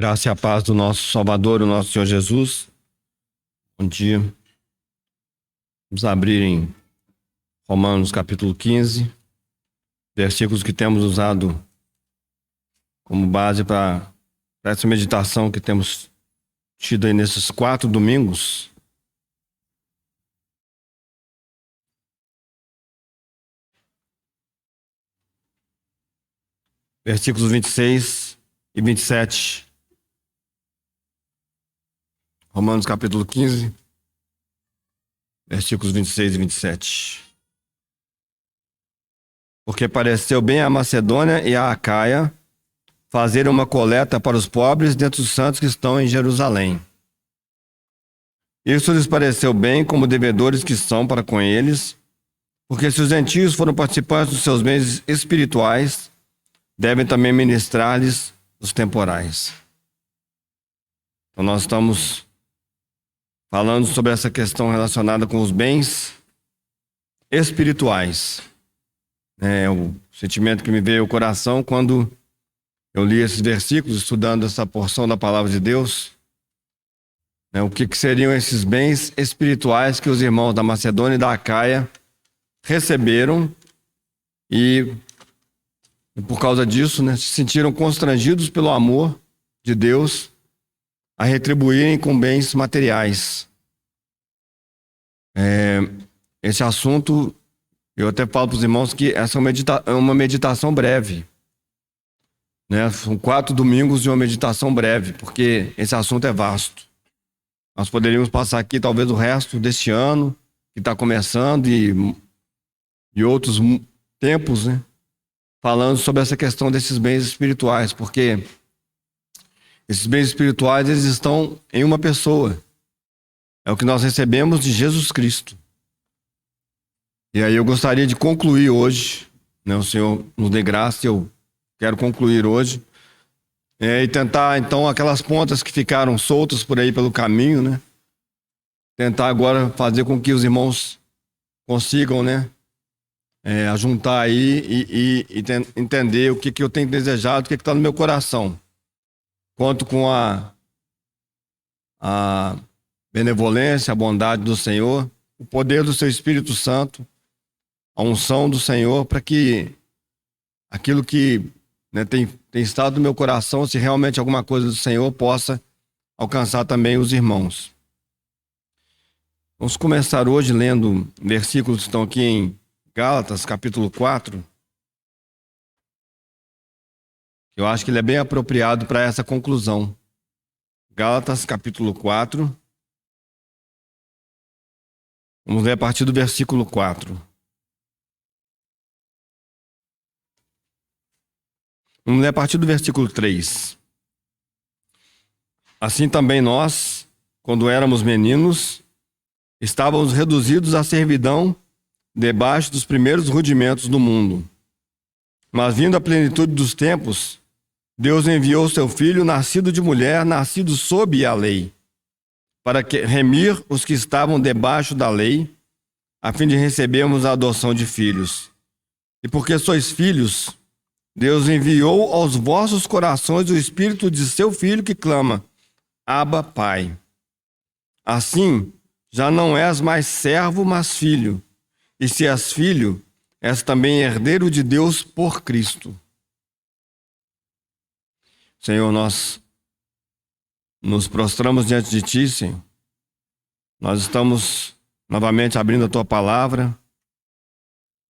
Graça e a paz do nosso Salvador, o nosso Senhor Jesus. Bom dia. Vamos abrir em Romanos capítulo 15, versículos que temos usado como base para essa meditação que temos tido aí nesses 4 domingos. Versículos 26 e 27. Romanos capítulo 15, versículos 26 e 27. Porque pareceu bem a Macedônia e a Acaia fazerem uma coleta para os pobres dentre os santos que estão em Jerusalém. Isso lhes pareceu bem como devedores que são para com eles, porque se os gentios foram participantes dos seus bens espirituais, devem também ministrar-lhes os temporais. Então nós estamos falando sobre essa questão relacionada com os bens espirituais. O sentimento que me veio ao coração quando eu li esses versículos, estudando essa porção da palavra de Deus. O que seriam esses bens espirituais que os irmãos da Macedônia e da Acaia receberam e por causa disso, se sentiram constrangidos pelo amor de Deus a retribuírem com bens materiais. Esse assunto, eu até falo para os irmãos que essa é uma meditação breve. São 4 domingos de uma meditação breve, porque esse assunto é vasto. Nós poderíamos passar aqui talvez o resto deste ano, que está começando, e outros tempos, falando sobre essa questão desses bens espirituais, porque esses bens espirituais, eles estão em uma pessoa. É o que nós recebemos de Jesus Cristo. E aí eu gostaria de concluir hoje, o Senhor nos dê graça, eu quero concluir hoje, e tentar então aquelas pontas que ficaram soltas por aí pelo caminho, tentar agora fazer com que os irmãos consigam, ajuntar aí e entender o que eu tenho desejado, o que está no meu coração. Conto com a benevolência, a bondade do Senhor, o poder do seu Espírito Santo, a unção do Senhor, para que aquilo que tem estado no meu coração, se realmente alguma coisa do Senhor, possa alcançar também os irmãos. Vamos começar hoje lendo versículos que estão aqui em Gálatas, capítulo 4. Eu acho que ele é bem apropriado para essa conclusão. Gálatas, capítulo 4. Vamos ler a partir do versículo 4. Vamos ler a partir do versículo 3. Assim também nós, quando éramos meninos, estávamos reduzidos à servidão debaixo dos primeiros rudimentos do mundo. Mas vindo a plenitude dos tempos, Deus enviou seu Filho, nascido de mulher, nascido sob a lei, para remir os que estavam debaixo da lei, a fim de recebermos a adoção de filhos. E porque sois filhos, Deus enviou aos vossos corações o Espírito de seu Filho que clama, Abba, Pai. Assim, já não és mais servo, mas filho. E se és filho, és também herdeiro de Deus por Cristo. Senhor, nós nos prostramos diante de Ti, Senhor. Nós estamos novamente abrindo a Tua palavra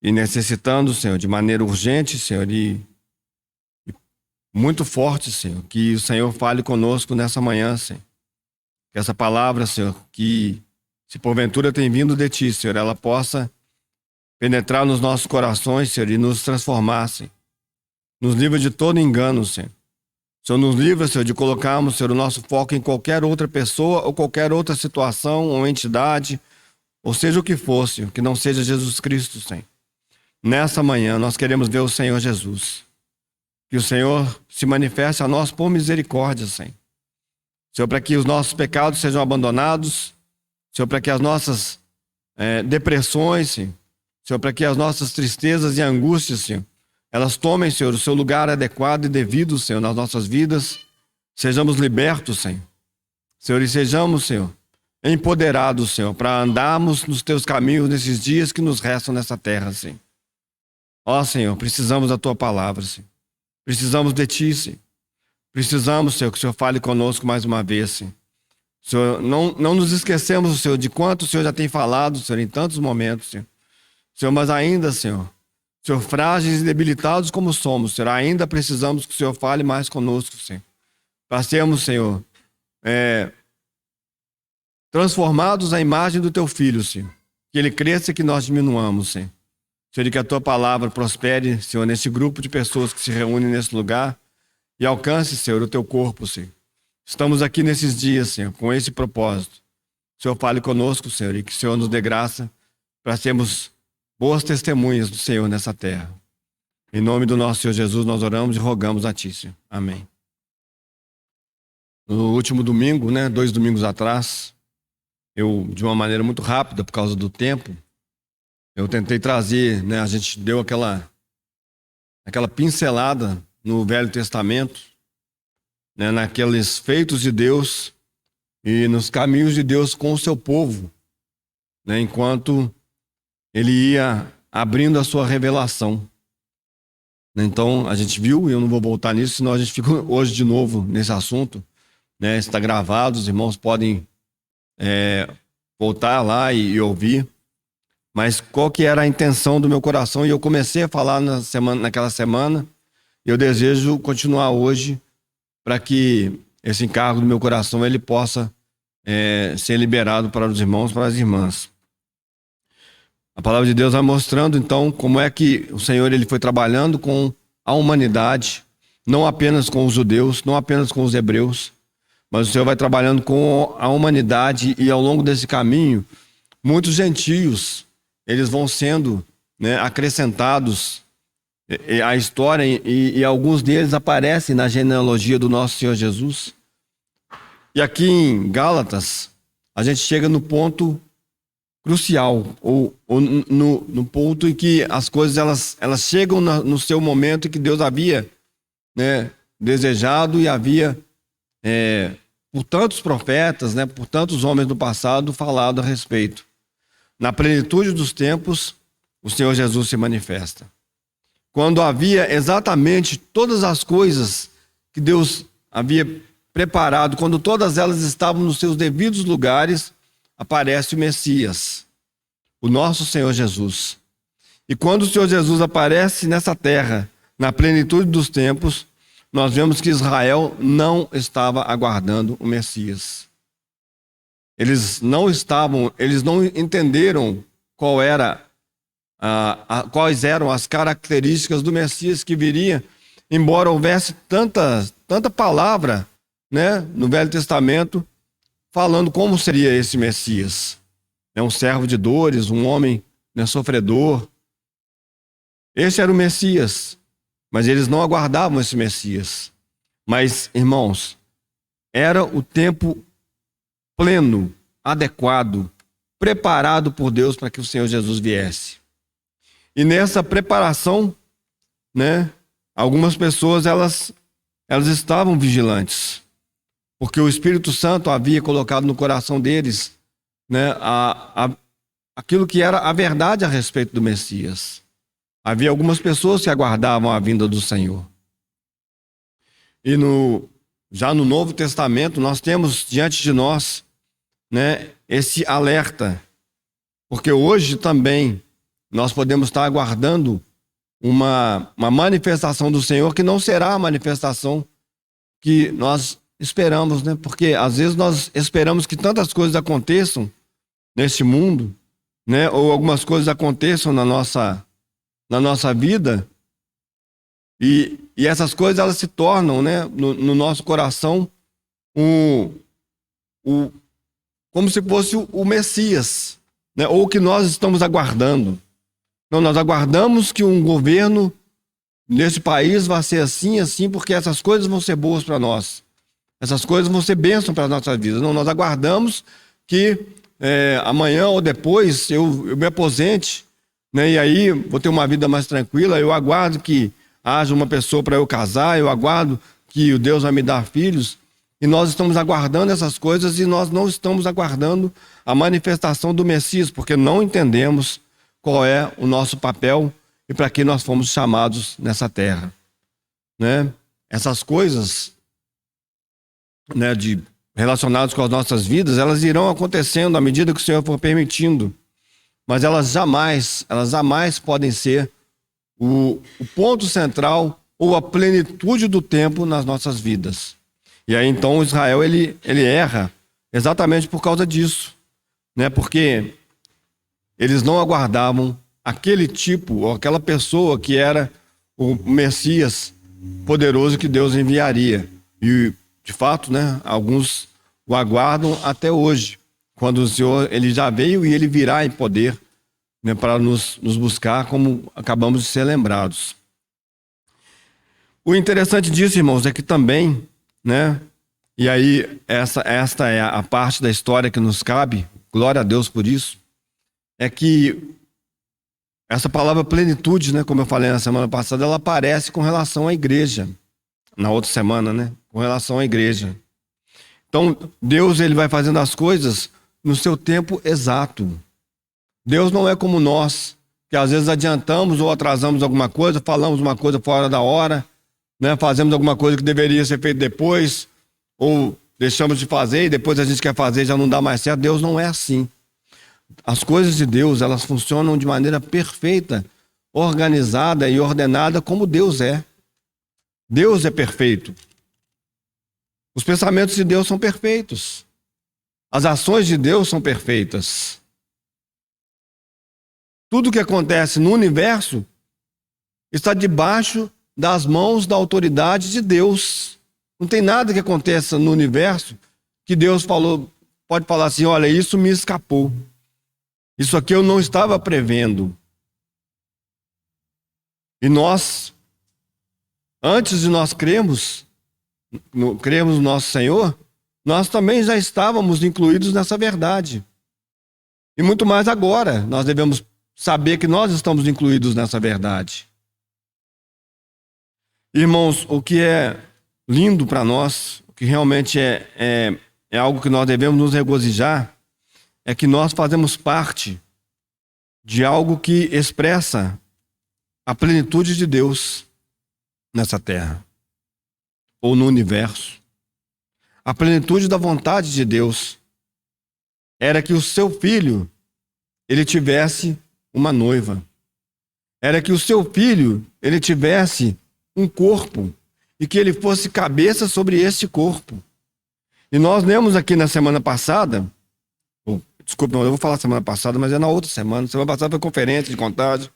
e necessitando, Senhor, de maneira urgente, Senhor, e muito forte, Senhor, que o Senhor fale conosco nessa manhã, Senhor. Que essa palavra, Senhor, que se porventura tem vindo de Ti, Senhor, ela possa penetrar nos nossos corações, Senhor, e nos transformar, Senhor. Nos livra de todo engano, Senhor. Senhor, nos livra, Senhor, de colocarmos, Senhor, o nosso foco em qualquer outra pessoa ou qualquer outra situação ou entidade, ou seja o que for, Senhor, que não seja Jesus Cristo, Senhor. Nessa manhã, nós queremos ver o Senhor Jesus. Que o Senhor se manifeste a nós por misericórdia, Senhor. Senhor, para que os nossos pecados sejam abandonados. Senhor, para que as nossas depressões, Senhor. Senhor, para que as nossas tristezas e angústias, Senhor, elas tomem, Senhor, o seu lugar adequado e devido, Senhor, nas nossas vidas. sejamos libertos, Senhor. Senhor, e sejamos, Senhor, empoderados, Senhor, para andarmos nos teus caminhos nesses dias que nos restam nessa terra, Senhor. Ó, Senhor, precisamos da tua palavra, Senhor. Precisamos de ti, Senhor. Precisamos, Senhor, que o Senhor fale conosco mais uma vez, Senhor. Senhor, não nos esquecemos, Senhor, de quanto o Senhor já tem falado, Senhor, em tantos momentos, Senhor. Senhor, mas ainda, Senhor, frágeis e debilitados como somos, Senhor, ainda precisamos que o Senhor fale mais conosco, Senhor. Para sermos, Senhor, transformados à imagem do teu Filho, Senhor. Que ele cresça e que nós diminuamos, Senhor. Senhor, e que a tua palavra prospere, Senhor, nesse grupo de pessoas que se reúnem nesse lugar e alcance, Senhor, o teu corpo, Senhor. Estamos aqui nesses dias, Senhor, com esse propósito. O Senhor fale conosco, Senhor, e que o Senhor nos dê graça para sermos boas testemunhas do Senhor nessa terra. Em nome do nosso Senhor Jesus, nós oramos e rogamos a ti, Senhor. Amém. No último domingo, 2 domingos atrás, eu, de uma maneira muito rápida, por causa do tempo, eu tentei trazer, a gente deu aquela pincelada no Velho Testamento, naqueles feitos de Deus e nos caminhos de Deus com o seu povo, enquanto ele ia abrindo a sua revelação. Então, a gente viu, e eu não vou voltar nisso, senão a gente fica hoje de novo nesse assunto. Está gravado, os irmãos podem voltar lá e ouvir. Mas qual que era a intenção do meu coração? E eu comecei a falar naquela semana, e eu desejo continuar hoje para que esse encargo do meu coração ele possa ser liberado para os irmãos, para as irmãs. A palavra de Deus vai mostrando, então, como é que o Senhor ele foi trabalhando com a humanidade, não apenas com os judeus, não apenas com os hebreus, mas o Senhor vai trabalhando com a humanidade e ao longo desse caminho, muitos gentios, eles vão sendo acrescentados à história e alguns deles aparecem na genealogia do nosso Senhor Jesus. E aqui em Gálatas, a gente chega no ponto crucial, ou no ponto em que as coisas elas chegam no seu momento em que Deus havia desejado e havia, por tantos profetas, por tantos homens do passado, falado a respeito. Na plenitude dos tempos, o Senhor Jesus se manifesta. Quando havia exatamente todas as coisas que Deus havia preparado, quando todas elas estavam nos seus devidos lugares, aparece o Messias, o nosso Senhor Jesus. E quando o Senhor Jesus aparece nessa terra, na plenitude dos tempos, nós vemos que Israel não estava aguardando o Messias. Eles não entenderam quais eram as características do Messias que viria, embora houvesse tanta palavra no Velho Testamento falando como seria esse Messias. Um servo de dores, um homem sofredor. Esse era o Messias, mas eles não aguardavam esse Messias. Mas, irmãos, era o tempo pleno, adequado, preparado por Deus para que o Senhor Jesus viesse. E nessa preparação, algumas pessoas elas estavam vigilantes, porque o Espírito Santo havia colocado no coração deles aquilo que era a verdade a respeito do Messias. Havia algumas pessoas que aguardavam a vinda do Senhor. E já no Novo Testamento nós temos diante de nós esse alerta, porque hoje também nós podemos estar aguardando uma manifestação do Senhor que não será a manifestação que nós esperamos, porque às vezes nós esperamos que tantas coisas aconteçam neste mundo, ou algumas coisas aconteçam na nossa vida, e essas coisas elas se tornam, no nosso coração, como se fosse o Messias, ou o que nós estamos aguardando. Não, nós aguardamos que um governo nesse país vai ser assim, porque essas coisas vão ser boas para nós. Essas coisas vão ser bênção para as nossas vidas. Não, nós aguardamos que amanhã ou depois eu me aposente, e aí vou ter uma vida mais tranquila. Eu aguardo que haja uma pessoa para eu casar, eu aguardo que o Deus vai me dar filhos. e nós estamos aguardando essas coisas e nós não estamos aguardando a manifestação do Messias, porque não entendemos qual é o nosso papel e para que nós fomos chamados nessa terra, né? Essas coisas, né, relacionadas com as nossas vidas, elas irão acontecendo à medida que o Senhor for permitindo, mas elas jamais podem ser o ponto central ou a plenitude do tempo nas nossas vidas. E aí então Israel ele erra exatamente por causa disso, né? Porque eles não aguardavam aquele tipo ou aquela pessoa que era o Messias poderoso que Deus enviaria. E de fato, né, alguns o aguardam até hoje, quando o Senhor ele já veio e ele virá em poder, né, para nos buscar, como acabamos de ser lembrados. O interessante disso, irmãos, é que também, né, e aí esta é a parte da história que nos cabe, glória a Deus por isso, é que essa palavra plenitude, né, como eu falei na semana passada, ela aparece com relação à igreja, na outra semana, né, com relação à igreja. Então, Deus ele vai fazendo as coisas no seu tempo exato. Deus não é como nós, que às vezes adiantamos ou atrasamos alguma coisa, falamos uma coisa fora da hora, né? Fazemos alguma coisa que deveria ser feita depois, ou deixamos de fazer e depois a gente quer fazer e já não dá mais certo. Deus não é assim. As coisas de Deus, elas funcionam de maneira perfeita, organizada e ordenada como Deus é. Deus é perfeito. Os pensamentos de Deus são perfeitos. As ações de Deus são perfeitas. Tudo que acontece no universo está debaixo das mãos da autoridade de Deus. Não tem nada que aconteça no universo que Deus pode falar assim, olha, isso me escapou. Isso aqui eu não estava prevendo. E nós, antes de nós cremos no nosso Senhor, nós também já estávamos incluídos nessa verdade. E muito mais agora, nós devemos saber que nós estamos incluídos nessa verdade. Irmãos, o que é lindo para nós, o que realmente é algo que nós devemos nos regozijar, é que nós fazemos parte de algo que expressa a plenitude de Deus nessa terra, ou no universo. A plenitude da vontade de Deus era que o seu filho, ele tivesse uma noiva. Era que o seu filho, ele tivesse um corpo e que ele fosse cabeça sobre este corpo. E nós lemos aqui na semana passada, desculpa, eu vou falar semana passada, mas é na outra semana. Semana passada foi conferência de contagem.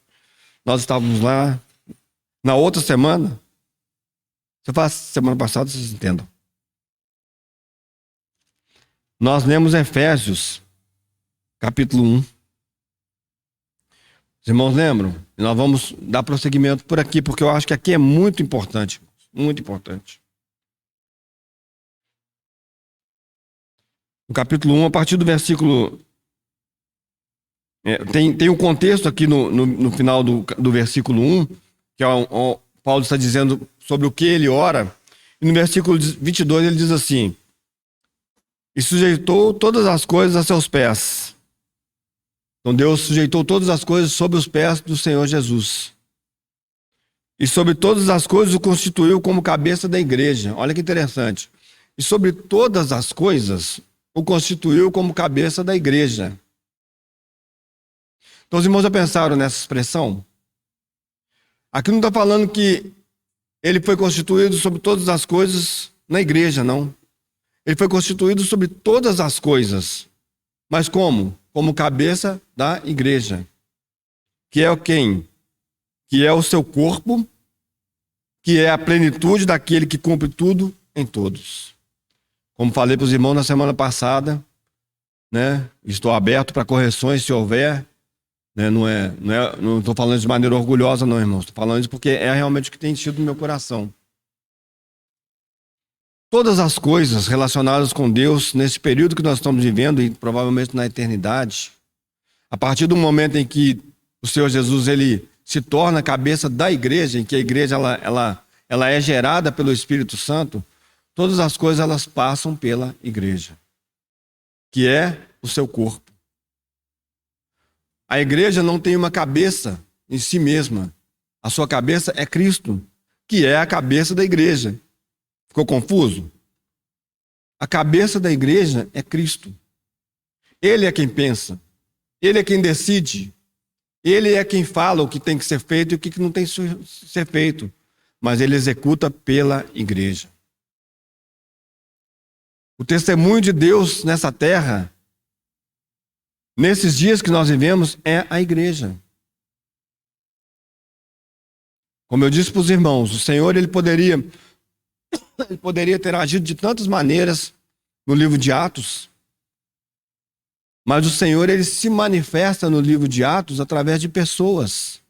Nós estávamos lá. Na outra semana, se eu falar semana passada, vocês entendam. Nós lemos Efésios, capítulo 1. Os irmãos lembram? Nós vamos dar prosseguimento por aqui, porque eu acho que aqui é muito importante. Muito importante. No capítulo 1, a partir do versículo... tem um contexto aqui no final do versículo 1, que Paulo está dizendo sobre o que ele ora. E no versículo 22 ele diz assim: e sujeitou todas as coisas a seus pés. Então Deus sujeitou todas as coisas sob os pés do Senhor Jesus. E sobre todas as coisas o constituiu como cabeça da igreja. Olha que interessante. E sobre todas as coisas o constituiu como cabeça da igreja. Então os irmãos já pensaram nessa expressão? Aqui não está falando que ele foi constituído sobre todas as coisas na igreja, não. Ele foi constituído sobre todas as coisas. Mas como? Como cabeça da igreja. Que é quem? Que é o seu corpo, que é a plenitude daquele que cumpre tudo em todos. Como falei para os irmãos na semana passada, né? Estou aberto para correções se houver. Né? Não estou falando de maneira orgulhosa, não, irmãos. Estou falando isso porque é realmente o que tem sido no meu coração. Todas as coisas relacionadas com Deus, nesse período que nós estamos vivendo, e provavelmente na eternidade, a partir do momento em que o Senhor Jesus ele se torna a cabeça da igreja, em que a igreja ela é gerada pelo Espírito Santo, todas as coisas elas passam pela igreja, que é o seu corpo. A igreja não tem uma cabeça em si mesma. A sua cabeça é Cristo, que é a cabeça da igreja. Ficou confuso? A cabeça da igreja é Cristo. Ele é quem pensa. Ele é quem decide. Ele é quem fala o que tem que ser feito e o que não tem que ser feito. Mas ele executa pela igreja. O testemunho de Deus nessa terra, nesses dias que nós vivemos, é a igreja. Como eu disse para os irmãos, o Senhor ele poderia ter agido de tantas maneiras no livro de Atos, mas o Senhor ele se manifesta no livro de Atos através de pessoas.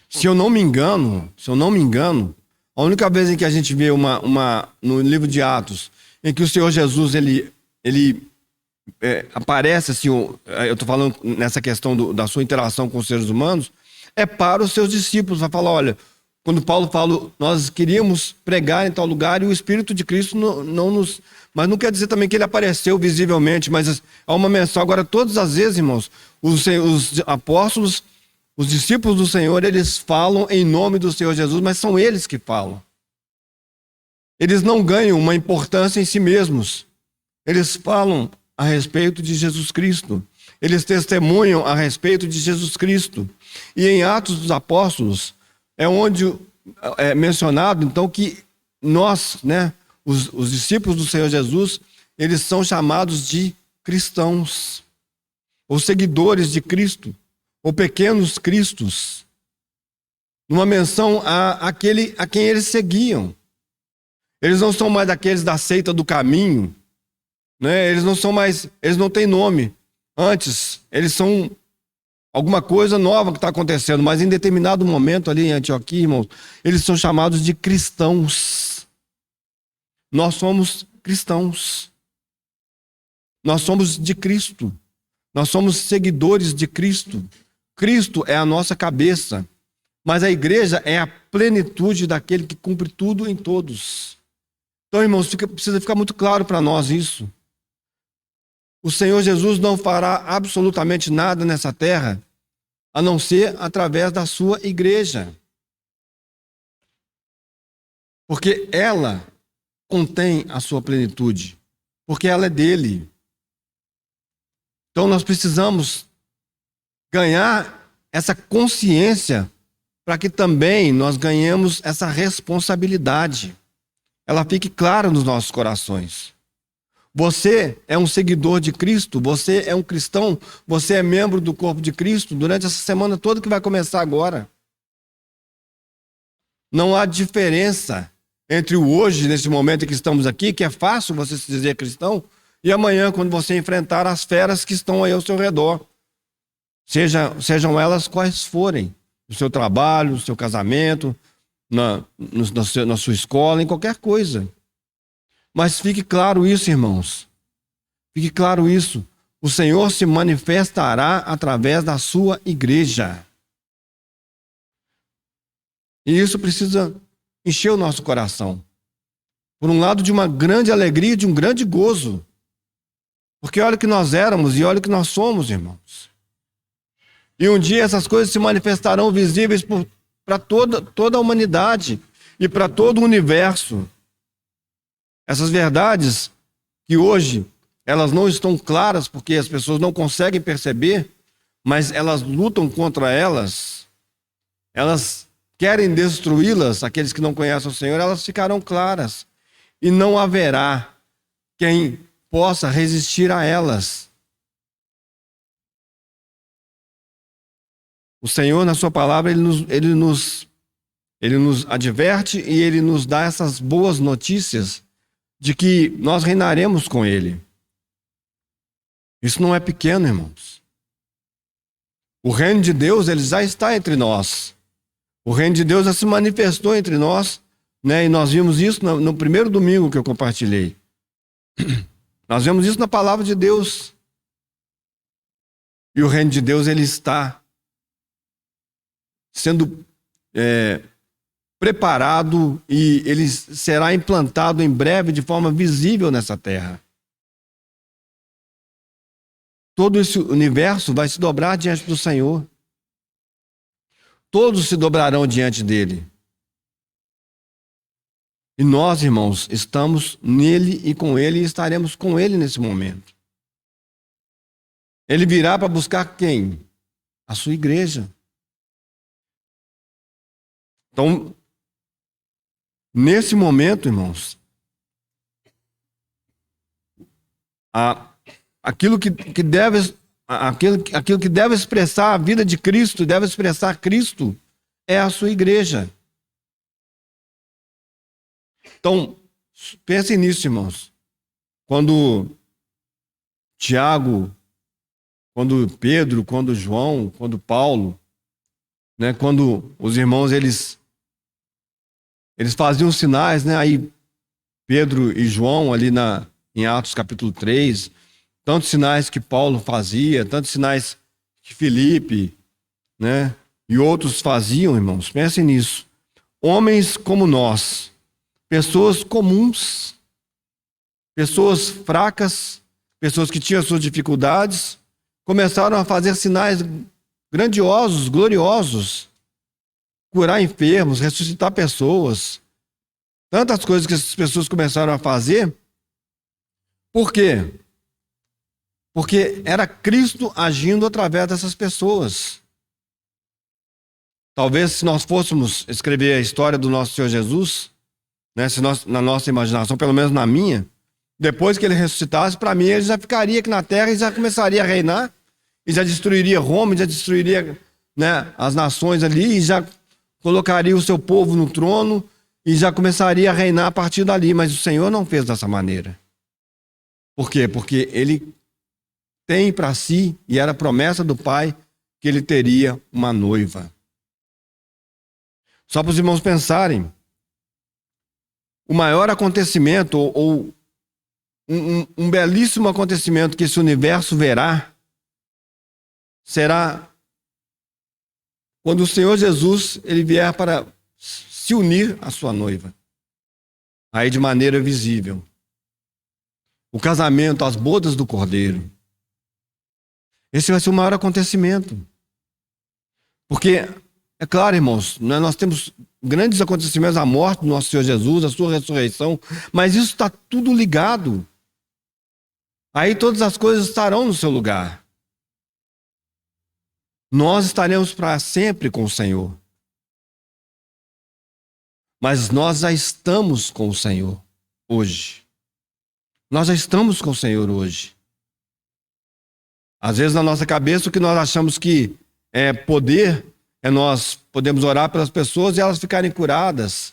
Se eu não me engano, a única vez em que a gente vê no livro de Atos, em que o Senhor Jesus ele aparece, assim, eu estou falando nessa questão da sua interação com os seres humanos, é para os seus discípulos. Vai falar, olha, quando Paulo fala, nós queríamos pregar em tal lugar e o Espírito de Cristo não nos... Mas não quer dizer também que ele apareceu visivelmente, mas há uma menção. Agora, todas as vezes, irmãos, os apóstolos, os discípulos do Senhor, eles falam em nome do Senhor Jesus, mas são eles que falam. Eles não ganham uma importância em si mesmos. Eles falam a respeito de Jesus Cristo. Eles testemunham a respeito de Jesus Cristo. E em Atos dos Apóstolos, é onde é mencionado, então, que nós, os discípulos do Senhor Jesus, eles são chamados de cristãos, ou seguidores de Cristo, ou pequenos cristos, numa menção a quem eles seguiam. Eles não são mais daqueles da seita do caminho, eles não têm nome. Antes, eles são alguma coisa nova que está acontecendo, mas em determinado momento ali em Antioquia, irmãos, eles são chamados de cristãos. Nós somos cristãos. Nós somos de Cristo. Nós somos seguidores de Cristo. Cristo é a nossa cabeça, mas a igreja é a plenitude daquele que cumpre tudo em todos. Então, irmãos, precisa ficar muito claro para nós isso. O Senhor Jesus não fará absolutamente nada nessa terra, a não ser através da sua igreja. Porque ela contém a sua plenitude. Porque ela é dele. Então nós precisamos ganhar essa consciência para que também nós ganhemos essa responsabilidade. Ela fique clara nos nossos corações. Você é um seguidor de Cristo, você é um cristão, você é membro do corpo de Cristo durante essa semana toda que vai começar agora. Não há diferença entre o hoje, nesse momento em que estamos aqui, que é fácil você se dizer cristão, e amanhã, quando você enfrentar as feras que estão aí ao seu redor. Sejam elas quais forem, no seu trabalho, no seu casamento, na sua escola, em qualquer coisa. Mas fique claro isso, irmãos. Fique claro isso. O Senhor se manifestará através da sua igreja. E isso precisa encher o nosso coração. Por um lado, de uma grande alegria, de um grande gozo. Porque olha o que nós éramos e olha o que nós somos, irmãos. E um dia essas coisas se manifestarão visíveis para toda a humanidade e para todo o universo. Essas verdades que hoje elas não estão claras porque as pessoas não conseguem perceber, mas elas lutam contra elas, elas querem destruí-las, aqueles que não conhecem o Senhor, elas ficarão claras. E não haverá quem possa resistir a elas. O Senhor, na sua palavra, ele nos adverte e ele nos dá essas boas notícias de que nós reinaremos com ele. Isso não é pequeno, irmãos. O reino de Deus, ele já está entre nós. O reino de Deus já se manifestou entre nós, e nós vimos isso no primeiro domingo que eu compartilhei. Nós vemos isso na palavra de Deus. E o reino de Deus, ele está sendo preparado e ele será implantado em breve de forma visível nessa terra. Todo esse universo vai se dobrar diante do Senhor. Todos se dobrarão diante dele. E nós, irmãos, estamos nele e com ele e estaremos com ele nesse momento. Ele virá para buscar quem? A sua igreja. Então, nesse momento, irmãos, aquilo que deve expressar a vida de Cristo, deve expressar Cristo, é a sua igreja. Então, pensem nisso, irmãos. Quando Tiago, quando Pedro, quando João, quando Paulo, né, quando os irmãos eles faziam sinais, né, aí Pedro e João ali em Atos capítulo 3, tantos sinais que Paulo fazia, tantos sinais que Filipe, né, e outros faziam, irmãos. Pensem nisso. Homens como nós, pessoas comuns, pessoas fracas, pessoas que tinham suas dificuldades, começaram a fazer sinais grandiosos, gloriosos, curar enfermos, ressuscitar pessoas. Tantas coisas que essas pessoas começaram a fazer. Por quê? Porque era Cristo agindo através dessas pessoas. Talvez se nós fôssemos escrever a história do nosso Senhor Jesus, né, se na nossa imaginação, pelo menos na minha, depois que ele ressuscitasse, para mim ele já ficaria aqui na terra e já começaria a reinar, e já destruiria Roma, e já destruiria, né, as nações ali, e já colocaria o seu povo no trono, e já começaria a reinar a partir dali. Mas o Senhor não fez dessa maneira. Por quê? Porque ele tem para si, e era promessa do Pai, que ele teria uma noiva. Só para os irmãos pensarem, o maior acontecimento, ou um belíssimo acontecimento que esse universo verá, será quando o Senhor Jesus ele vier para se unir à sua noiva. Aí de maneira visível. O casamento, as bodas do Cordeiro. Esse vai ser o maior acontecimento. Porque, é claro, irmãos, nós temos grandes acontecimentos, a morte do nosso Senhor Jesus, a sua ressurreição, mas isso está tudo ligado. Aí todas as coisas estarão no seu lugar. Nós estaremos para sempre com o Senhor. Mas nós já estamos com o Senhor hoje. Nós já estamos com o Senhor hoje. Às vezes na nossa cabeça o que nós achamos que é poder, nós podemos orar pelas pessoas e elas ficarem curadas.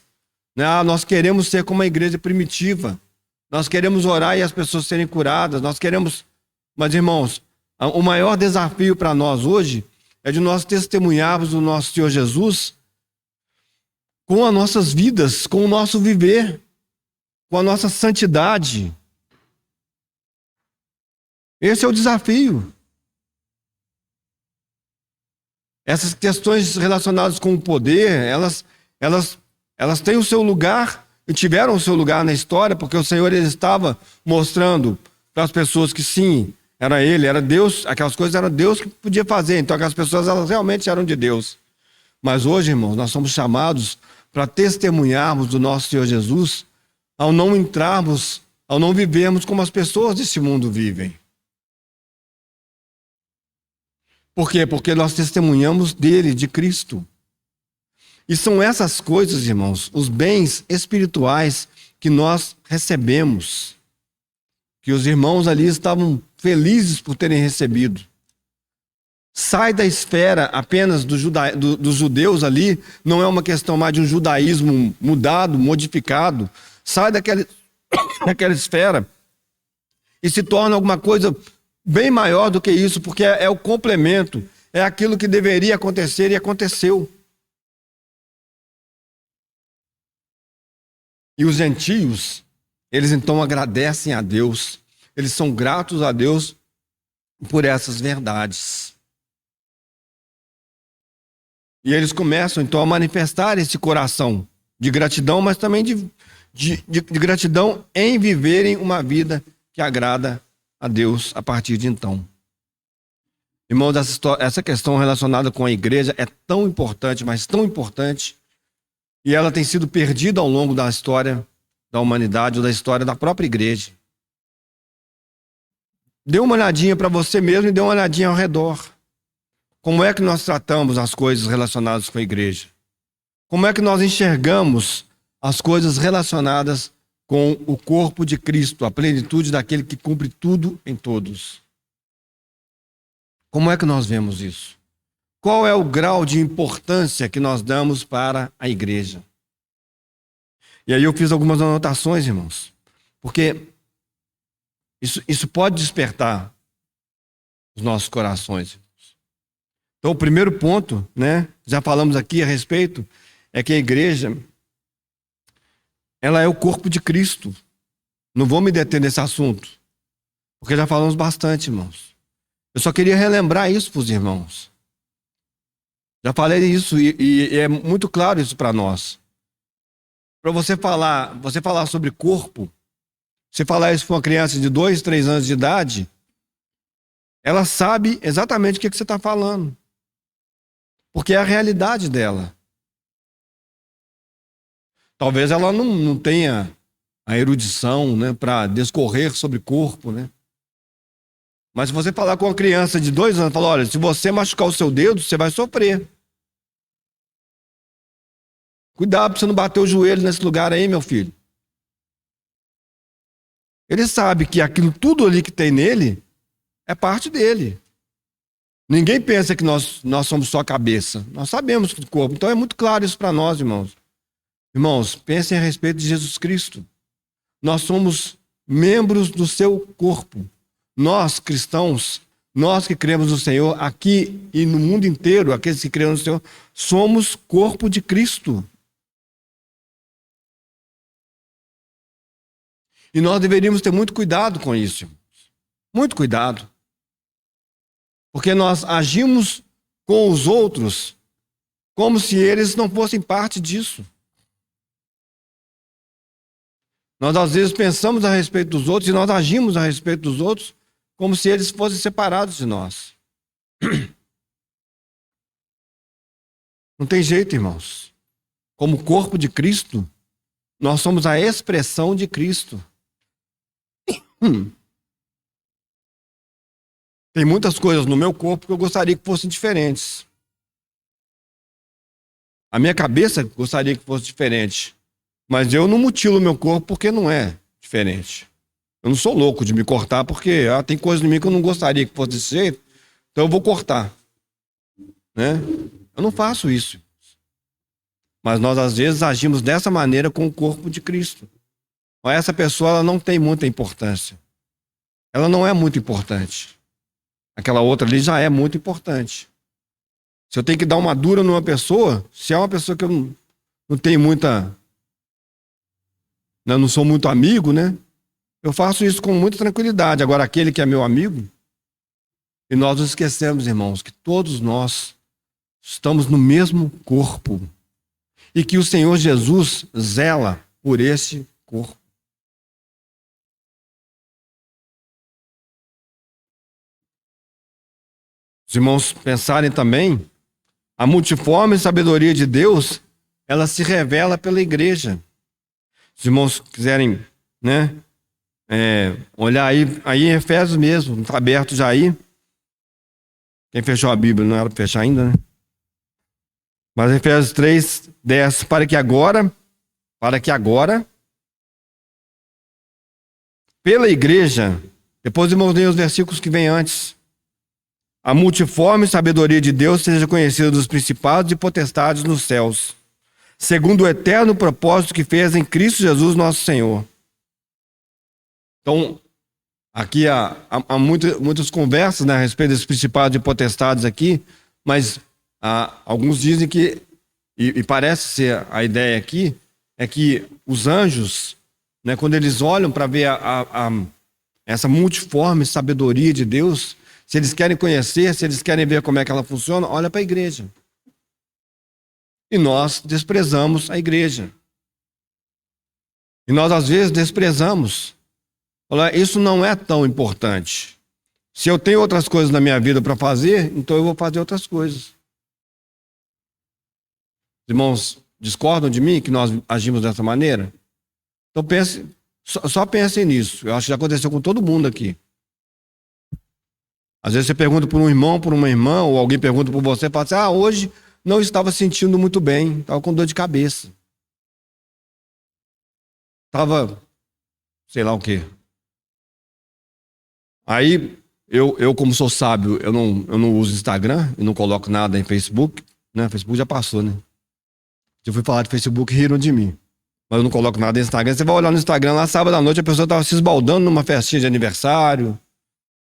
Né? Nós queremos ser como a igreja primitiva. Nós queremos orar e as pessoas serem curadas. Nós queremos... Mas, irmãos, o maior desafio para nós hoje é de nós testemunharmos o nosso Senhor Jesus com as nossas vidas, com o nosso viver, com a nossa santidade. Esse é o desafio. Essas questões relacionadas com o poder, elas têm o seu lugar e tiveram o seu lugar na história, porque o Senhor ele estava mostrando para as pessoas que sim, era Ele, era Deus, aquelas coisas eram Deus que podia fazer, então aquelas pessoas elas realmente eram de Deus. Mas hoje, irmãos, nós somos chamados para testemunharmos do nosso Senhor Jesus ao não entrarmos, ao não vivermos como as pessoas desse mundo vivem. Por quê? Porque nós testemunhamos dele, de Cristo. E são essas coisas, irmãos, os bens espirituais que nós recebemos, que os irmãos ali estavam felizes por terem recebido. Sai da esfera apenas dos judeus ali, não é uma questão mais de um judaísmo mudado, modificado. Sai daquela esfera e se torna alguma coisa bem maior do que isso, porque é o complemento, é aquilo que deveria acontecer e aconteceu. E os gentios, eles então agradecem a Deus, eles são gratos a Deus por essas verdades. E eles começam, então, a manifestar esse coração de gratidão, mas também de gratidão em viverem uma vida que agrada a Deus a partir de então. Irmãos, essa questão relacionada com a igreja é tão importante, mas tão importante, e ela tem sido perdida ao longo da história da humanidade ou da história da própria igreja. Dê uma olhadinha para você mesmo e dê uma olhadinha ao redor. Como é que nós tratamos as coisas relacionadas com a igreja? Como é que nós enxergamos as coisas relacionadas com o corpo de Cristo, a plenitude daquele que cumpre tudo em todos? Como é que nós vemos isso? Qual é o grau de importância que nós damos para a igreja? E aí eu fiz algumas anotações, irmãos, porque isso pode despertar os nossos corações. Então, o primeiro ponto, né, já falamos aqui a respeito, é que a igreja, ela é o corpo de Cristo. Não vou me deter nesse assunto, porque já falamos bastante, irmãos. Eu só queria relembrar isso para os irmãos. Já falei isso e é muito claro isso para nós. Para você falar sobre corpo, você falar isso para uma criança de 2, 3 anos de idade, ela sabe exatamente o que você está falando. Porque é a realidade dela. Talvez ela não tenha a erudição, né, para discorrer sobre corpo, né? Mas se você falar com uma criança de 2 anos, falar, olha, se você machucar o seu dedo, você vai sofrer. Cuidado para você não bater o joelho nesse lugar aí, meu filho. Ele sabe que aquilo tudo ali que tem nele é parte dele. Ninguém pensa que nós somos só a cabeça. Nós sabemos do corpo. Então é muito claro isso para nós, irmãos. Irmãos, pensem a respeito de Jesus Cristo. Nós somos membros do seu corpo. Nós, cristãos, nós que cremos no Senhor, aqui e no mundo inteiro, aqueles que creem no Senhor, somos corpo de Cristo. E nós deveríamos ter muito cuidado com isso. Muito cuidado. Porque nós agimos com os outros como se eles não fossem parte disso. Nós às vezes pensamos a respeito dos outros e nós agimos a respeito dos outros como se eles fossem separados de nós. Não tem jeito, irmãos. Como corpo de Cristo, nós somos a expressão de Cristo. Tem muitas coisas no meu corpo que eu gostaria que fossem diferentes. A minha cabeça gostaria que fosse diferente. Mas eu não mutilo o meu corpo porque não é diferente. Eu não sou louco de me cortar porque tem coisas em mim que eu não gostaria que fosse desse jeito, então eu vou cortar. Né? Eu não faço isso. Mas nós às vezes agimos dessa maneira com o corpo de Cristo. Mas essa pessoa ela não tem muita importância. Ela não é muito importante. Aquela outra ali já é muito importante. Se eu tenho que dar uma dura numa pessoa, se é uma pessoa que eu não tenho muita... Eu não sou muito amigo, né? Eu faço isso com muita tranquilidade. Agora, aquele que é meu amigo, e nós nos esquecemos, irmãos, que todos nós estamos no mesmo corpo e que o Senhor Jesus zela por esse corpo. Os irmãos pensarem também, a multiforme sabedoria de Deus, ela se revela pela igreja. Se os irmãos quiserem, né, olhar aí em Efésios mesmo, está aberto já aí. Quem fechou a Bíblia não era para fechar ainda, né? Mas Efésios 3, 10, para que agora, pela igreja, depois irmãos leem os versículos que vêm antes, a multiforme sabedoria de Deus seja conhecida dos principados e potestades nos céus, segundo o eterno propósito que fez em Cristo Jesus nosso Senhor. Então, aqui há muitas conversas, né, a respeito desses principados e potestades aqui, mas alguns dizem que, e parece ser a ideia aqui, é que os anjos, né, quando eles olham para ver essa multiforme sabedoria de Deus, se eles querem conhecer, se eles querem ver como é que ela funciona, olha para a igreja. E nós desprezamos a igreja. E nós, às vezes, desprezamos. Isso não é tão importante. Se eu tenho outras coisas na minha vida para fazer, então eu vou fazer outras coisas. Os irmãos discordam de mim que nós agimos dessa maneira? Então só pensem nisso. Eu acho que já aconteceu com todo mundo aqui. Às vezes você pergunta por um irmão, por uma irmã, ou alguém pergunta por você e fala assim, hoje não estava sentindo muito bem, estava com dor de cabeça. Estava, sei lá o quê. Aí, eu como sou sábio, eu não uso Instagram, eu não coloco nada em Facebook, né? Facebook já passou, né? Eu fui falar de Facebook, riram de mim. Mas eu não coloco nada no Instagram. Você vai olhar no Instagram, lá sábado à noite, a pessoa estava se esbaldando numa festinha de aniversário.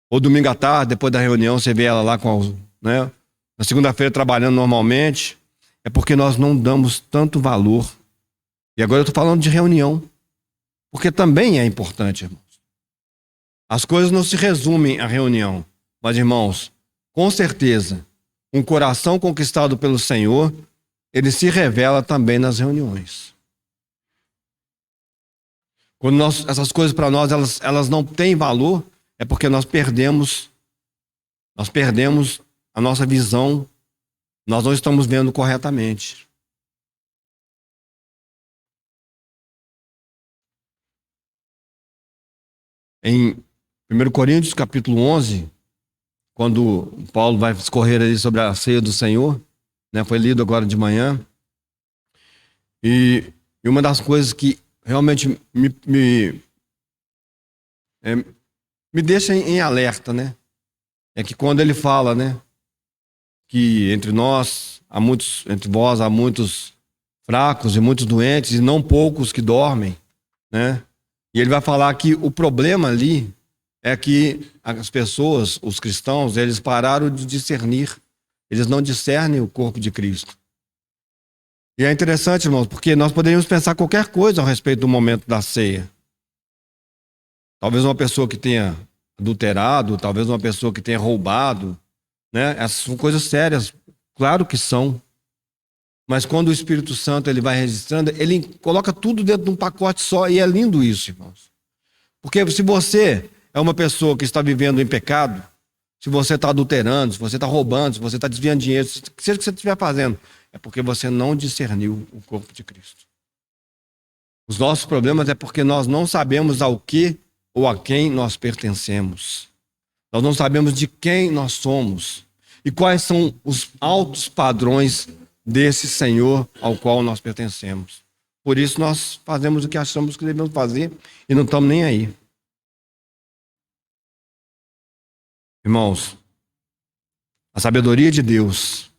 Ou domingo à tarde, depois da reunião, você vê ela lá né? Na segunda-feira trabalhando normalmente. É porque nós não damos tanto valor. E agora eu estou falando de reunião. Porque também é importante, irmãos. As coisas não se resumem à reunião. Mas, irmãos, com certeza, um coração conquistado pelo Senhor, ele se revela também nas reuniões. Quando essas coisas para nós, elas não têm valor, é porque nós perdemos a nossa visão, nós não estamos vendo corretamente. Em 1 Coríntios, capítulo 11, quando Paulo vai discorrer ali sobre a ceia do Senhor, né, foi lido agora de manhã, e uma das coisas que realmente me deixa em alerta, né? É que quando ele fala, né? Que entre vós há muitos fracos e muitos doentes e não poucos que dormem, né? E ele vai falar que o problema ali é que as pessoas, os cristãos, eles pararam de discernir. Eles não discernem o corpo de Cristo. E é interessante, irmãos, porque nós poderíamos pensar qualquer coisa a respeito do momento da ceia. Talvez uma pessoa que tenha adulterado, talvez uma pessoa que tenha roubado, né? Essas são coisas sérias, claro que são. Mas quando o Espírito Santo ele vai registrando, ele coloca tudo dentro de um pacote só, e é lindo isso, irmãos. Porque se você é uma pessoa que está vivendo em pecado, se você está adulterando, se você está roubando, se você está desviando dinheiro, seja o que você estiver fazendo, é porque você não discerniu o corpo de Cristo. Os nossos problemas é porque nós não sabemos ao que ou a quem nós pertencemos. Nós não sabemos de quem nós somos e quais são os altos padrões desse Senhor ao qual nós pertencemos. Por isso nós fazemos o que achamos que devemos fazer e não estamos nem aí. Irmãos, a sabedoria de Deus,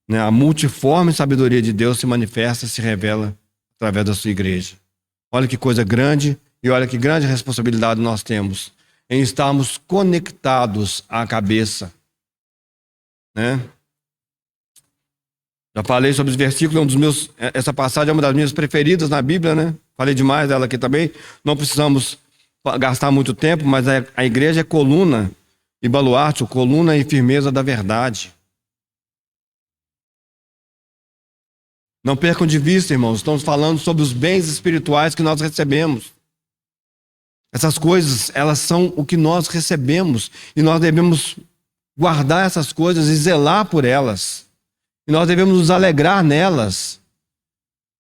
né, a multiforme sabedoria de Deus se manifesta, se revela através da sua igreja. Olha que coisa grande e olha que grande responsabilidade nós temos em estarmos conectados à cabeça, né? Já falei sobre os versículos, essa passagem é uma das minhas preferidas na Bíblia, né? Falei demais dela aqui também. Não precisamos gastar muito tempo, mas a igreja é coluna e baluarte, coluna e firmeza da verdade. Não percam de vista, irmãos, estamos falando sobre os bens espirituais que nós recebemos. Essas coisas, elas são o que nós recebemos e nós devemos guardar essas coisas e zelar por elas. E nós devemos nos alegrar nelas.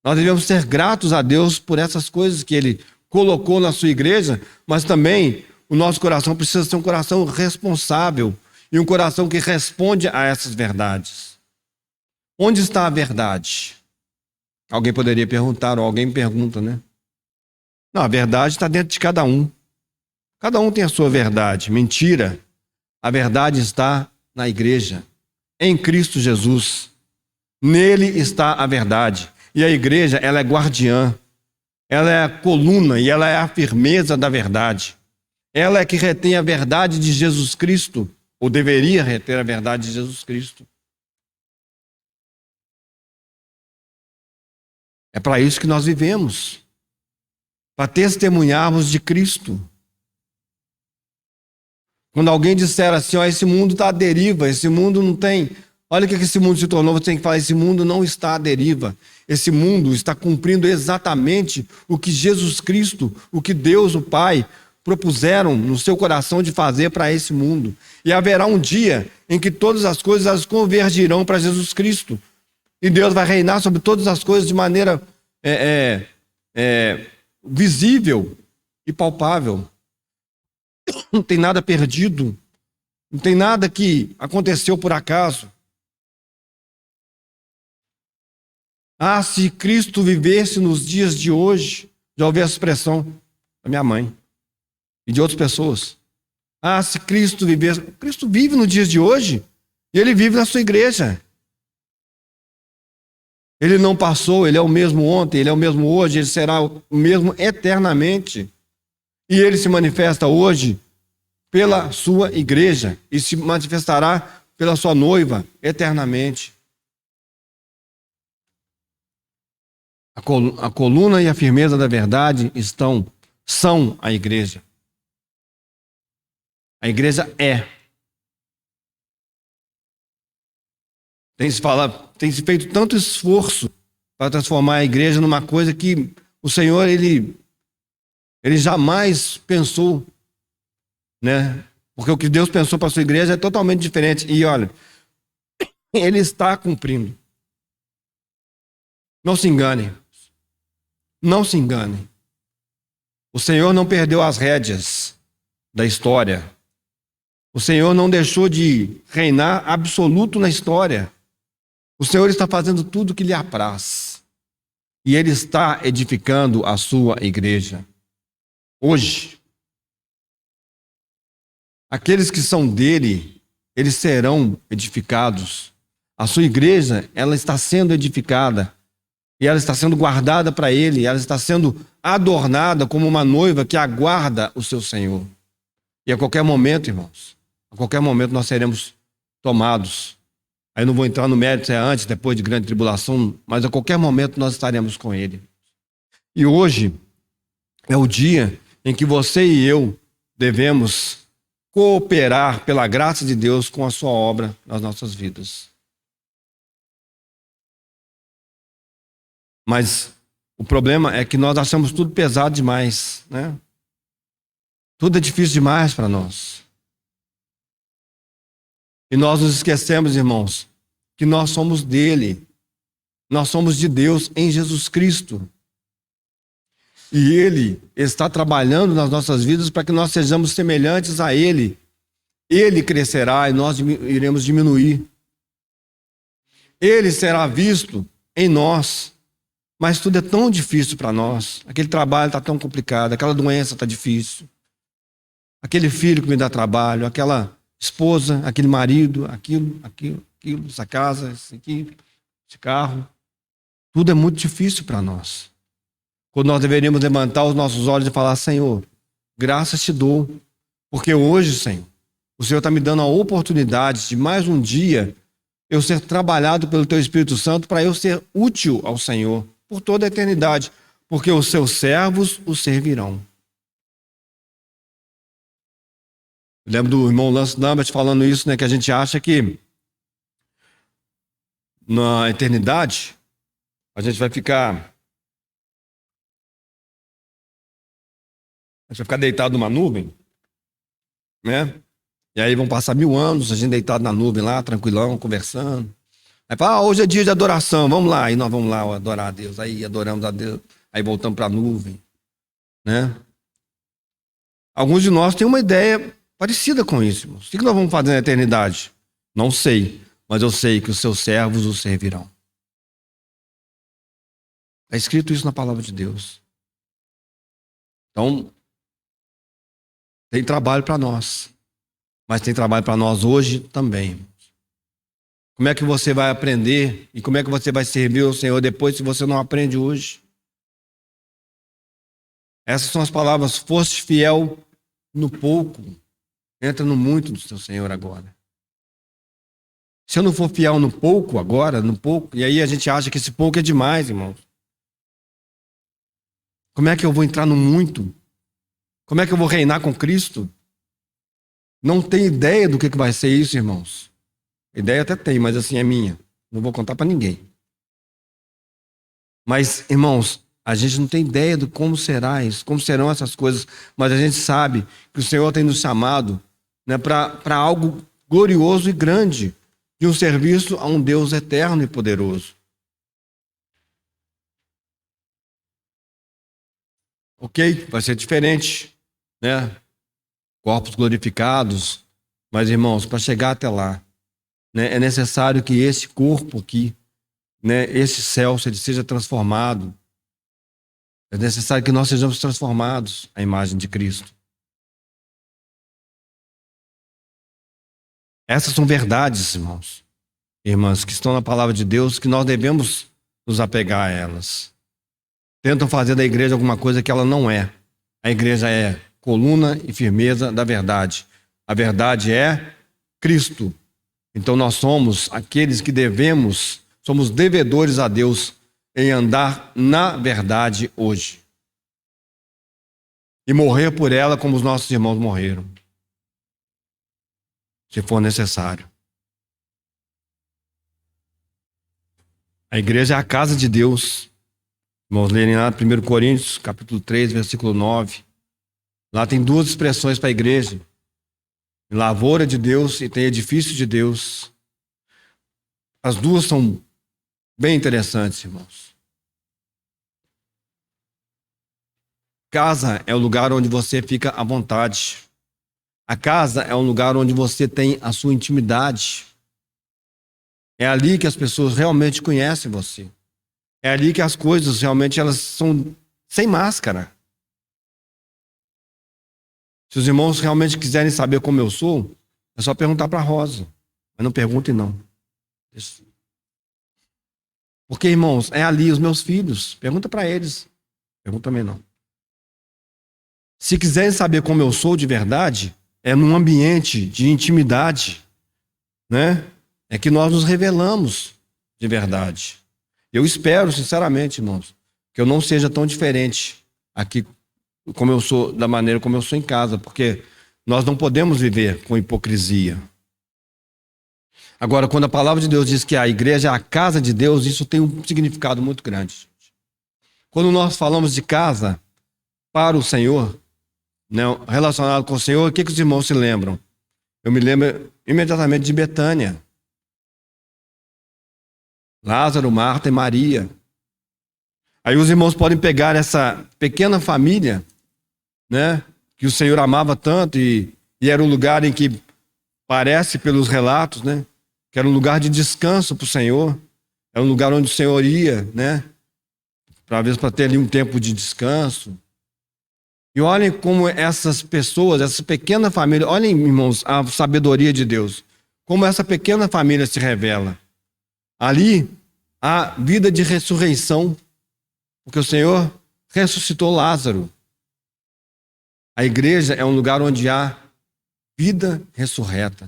Nós devemos ser gratos a Deus por essas coisas que Ele colocou na sua igreja, mas também o nosso coração precisa ser um coração responsável e um coração que responde a essas verdades. Onde está a verdade? Alguém poderia perguntar, ou alguém pergunta, né? Não, a verdade está dentro de cada um. Cada um tem a sua verdade. Mentira. A verdade está na igreja, em Cristo Jesus. Nele está a verdade. E a igreja, ela é guardiã. Ela é a coluna e ela é a firmeza da verdade. Ela é que retém a verdade de Jesus Cristo, ou deveria reter a verdade de Jesus Cristo. É para isso que nós vivemos. Para testemunharmos de Cristo. Quando alguém disser assim, esse mundo está à deriva, esse mundo não tem Olha o que esse mundo se tornou. Você tem que falar, esse mundo não está à deriva. Esse mundo está cumprindo exatamente o que Jesus Cristo, o que Deus, o Pai, propuseram no seu coração de fazer para esse mundo. E haverá um dia em que todas as coisas elas convergirão para Jesus Cristo. E Deus vai reinar sobre todas as coisas de maneira visível e palpável. Não tem nada perdido. Não tem nada que aconteceu por acaso. Ah, se Cristo vivesse nos dias de hoje, já ouvi essa expressão da minha mãe e de outras pessoas. Ah, se Cristo vivesse... Cristo vive nos dias de hoje e Ele vive na sua igreja. Ele não passou, Ele é o mesmo ontem, Ele é o mesmo hoje, Ele será o mesmo eternamente. E Ele se manifesta hoje pela sua igreja e se manifestará pela sua noiva eternamente. A coluna e a firmeza da verdade são a igreja. A igreja é. Tem se feito tanto esforço para transformar a igreja numa coisa que o Senhor, ele jamais pensou, né? Porque o que Deus pensou para a sua igreja é totalmente diferente. E olha, Ele está cumprindo. Não se engane. Não se engane. O Senhor não perdeu as rédeas da história. O Senhor não deixou de reinar absoluto na história. O Senhor está fazendo tudo o que lhe apraz. E Ele está edificando a sua igreja. Hoje, aqueles que são dele, eles serão edificados. A sua igreja, ela está sendo edificada. E ela está sendo guardada para Ele. Ela está sendo adornada como uma noiva que aguarda o seu Senhor. E a qualquer momento, irmãos, a qualquer momento nós seremos tomados. Aí não vou entrar no mérito se é antes, depois de grande tribulação, mas a qualquer momento nós estaremos com Ele. E hoje é o dia em que você e eu devemos cooperar pela graça de Deus com a sua obra nas nossas vidas. Mas o problema é que nós achamos tudo pesado demais, né? Tudo é difícil demais para nós. E nós nos esquecemos, irmãos, que nós somos dele. Nós somos de Deus em Jesus Cristo. E Ele está trabalhando nas nossas vidas para que nós sejamos semelhantes a Ele. Ele crescerá e nós iremos diminuir. Ele será visto em nós. Mas tudo é tão difícil para nós. Aquele trabalho está tão complicado, aquela doença está difícil. Aquele filho que me dá trabalho, aquela esposa, aquele marido, aquilo, essa casa, esse carro. Tudo é muito difícil para nós. Quando nós deveríamos levantar os nossos olhos e falar, Senhor, graças te dou. Porque hoje, Senhor, o Senhor está me dando a oportunidade de mais um dia eu ser trabalhado pelo Teu Espírito Santo para eu ser útil ao Senhor. Por toda a eternidade, porque os seus servos o servirão. Eu lembro do irmão Lance Lambert falando isso, né, que a gente acha que na eternidade a gente vai ficar deitado numa nuvem, né? E aí vão passar 1000 anos, a gente deitado na nuvem lá, tranquilão, conversando. Aí fala, hoje é dia de adoração, vamos lá. Aí nós vamos lá adorar a Deus. Aí adoramos a Deus, aí voltamos para a nuvem. Né? Alguns de nós têm uma ideia parecida com isso, irmãos. O que nós vamos fazer na eternidade? Não sei, mas eu sei que os seus servos o servirão. É escrito isso na palavra de Deus. Então, tem trabalho para nós. Mas tem trabalho para nós hoje também. Como é que você vai aprender e como é que você vai servir ao Senhor depois se você não aprende hoje? Essas são as palavras, foste fiel no pouco, entra no muito do seu Senhor agora. Se eu não for fiel no pouco agora, no pouco, e aí a gente acha que esse pouco é demais, irmãos. Como é que eu vou entrar no muito? Como é que eu vou reinar com Cristo? Não tenho ideia do que vai ser isso, irmãos. A ideia até tem, mas assim é minha. Não vou contar para ninguém. Mas, irmãos, a gente não tem ideia de como será isso, como serão essas coisas, mas a gente sabe que o Senhor tem nos chamado, né, para algo glorioso e grande, de um serviço a um Deus eterno e poderoso. Ok, vai ser diferente, né? Corpos glorificados, mas, irmãos, para chegar até lá, né, é necessário que esse corpo aqui, né, esse céu, ele seja transformado. É necessário que nós sejamos transformados à imagem de Cristo. Essas são verdades, irmãos, irmãs, que estão na palavra de Deus, que nós devemos nos apegar a elas. Tentam fazer da igreja alguma coisa que ela não é. A igreja é coluna e firmeza da verdade. A verdade é Cristo. Então nós somos aqueles que somos devedores a Deus em andar na verdade hoje. E morrer por ela como os nossos irmãos morreram, se for necessário. A igreja é a casa de Deus. Vamos ler lá 1 Coríntios, capítulo 3, versículo 9. Lá tem duas expressões para a igreja. Lavoura de Deus e tem edifício de Deus. As duas são bem interessantes, irmãos. Casa é o lugar onde você fica à vontade. A casa é um lugar onde você tem a sua intimidade. É ali que as pessoas realmente conhecem você. É ali que as coisas realmente elas são sem máscara. Se os irmãos realmente quiserem saber como eu sou, é só perguntar para a Rosa. Mas não perguntem, não. Porque, irmãos, é ali os meus filhos. Pergunta para eles. Pergunta também não. Se quiserem saber como eu sou de verdade, é num ambiente de intimidade, né? É que nós nos revelamos de verdade. Eu espero, sinceramente, irmãos, que eu não seja tão diferente aqui como eu sou, da maneira como eu sou em casa, porque nós não podemos viver com hipocrisia. Agora, quando a palavra de Deus diz que a igreja é a casa de Deus, isso tem um significado muito grande. Quando nós falamos de casa para o Senhor, né, relacionado com o Senhor, o que os irmãos se lembram? Eu me lembro imediatamente de Betânia. Lázaro, Marta e Maria. Aí os irmãos podem pegar essa pequena família, né, que o Senhor amava tanto e era um lugar em que parece pelos relatos, né, que era um lugar de descanso para o Senhor, era um lugar onde o Senhor ia, né, para ter ali um tempo de descanso. E olhem como essas pessoas, essa pequena família, olhem, irmãos, a sabedoria de Deus, como essa pequena família se revela. Ali há vida de ressurreição, porque o Senhor ressuscitou Lázaro. A igreja é um lugar onde há vida ressurreta.